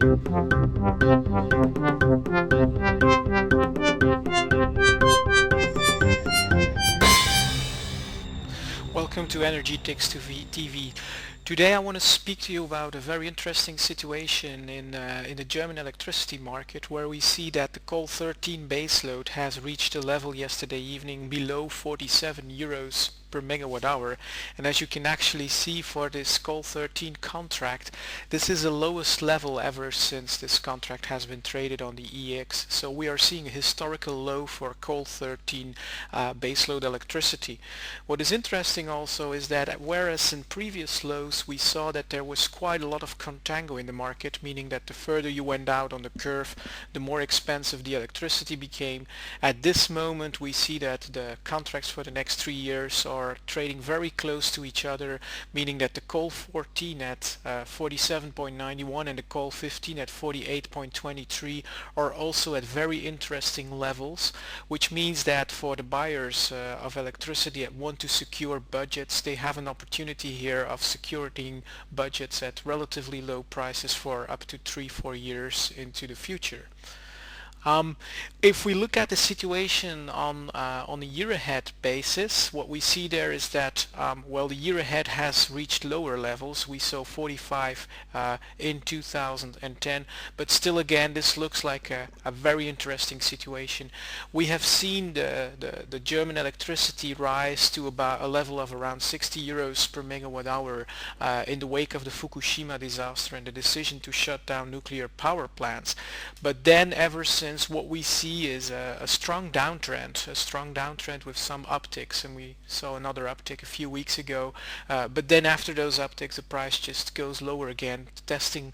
Welcome to Energy Ticks TV. Today I want to speak to you about a very interesting situation in the German electricity market, where we see that the coal 13 baseload has reached a level yesterday evening below 47 euros per megawatt hour. And as you can actually see for this coal 13 contract, this is the lowest level ever since this contract has been traded on the EEX. So we are seeing a historical low for coal 13 baseload electricity. What is interesting also is that whereas in previous lows we saw that there was quite a lot of contango in the market, meaning that the further you went out on the curve, the more expensive the electricity became. At this moment we see that the contracts for the next 3 years are trading very close to each other, meaning that the coal 14 at 47.91 and the coal 15 at 48.23 are also at very interesting levels, which means that for the buyers of electricity that want to secure budgets, they have an opportunity here of securing budgets at relatively low prices for up to 3-4 years into the future. If we look at the situation on a year ahead basis, what we see there is that well, the year ahead has reached lower levels. We saw 45 in 2010, but still again this looks like a very interesting situation. We have seen the German electricity rise to about a level of around 60 euros per megawatt hour in the wake of the Fukushima disaster and the decision to shut down nuclear power plants. But then ever since, what we see is a strong downtrend with some upticks, and we saw another uptick a few weeks ago, but then after those upticks the price just goes lower again, testing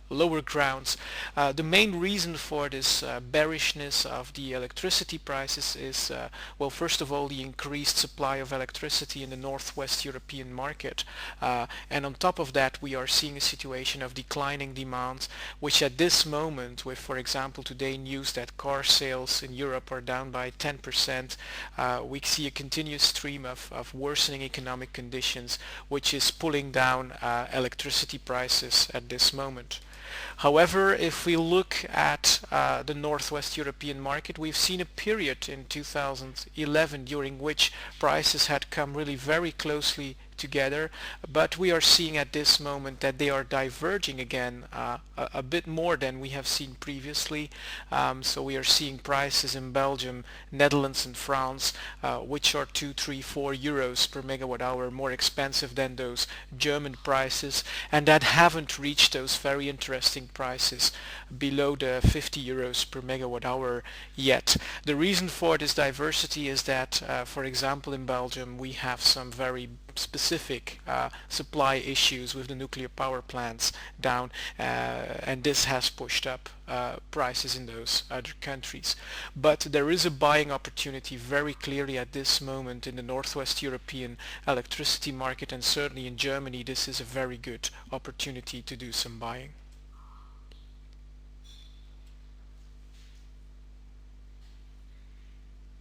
lower grounds. The main reason for this bearishness of the electricity prices is well, first of all, the increased supply of electricity in the Northwest European market, and on top of that we are seeing a situation of declining demand, which at this moment, with for example today news that car sales in Europe are down by 10%, we see a continuous stream of worsening economic conditions, which is pulling down electricity prices at this moment. However, if we look at the Northwest European market, we've seen a period in 2011 during which prices had come really very closely together, but we are seeing at this moment that they are diverging again a bit more than we have seen previously. So we are seeing prices in Belgium, Netherlands and France which are 2, 3, 4 euros per megawatt hour more expensive than those German prices, and that haven't reached those very interesting prices below the 50 euros per megawatt hour yet. The reason for this diversity is that for example in Belgium we have some very specific supply issues with the nuclear power plants down, and this has pushed up prices in those other countries. But there is a buying opportunity very clearly at this moment in the Northwest European electricity market, and certainly in Germany this is a very good opportunity to do some buying.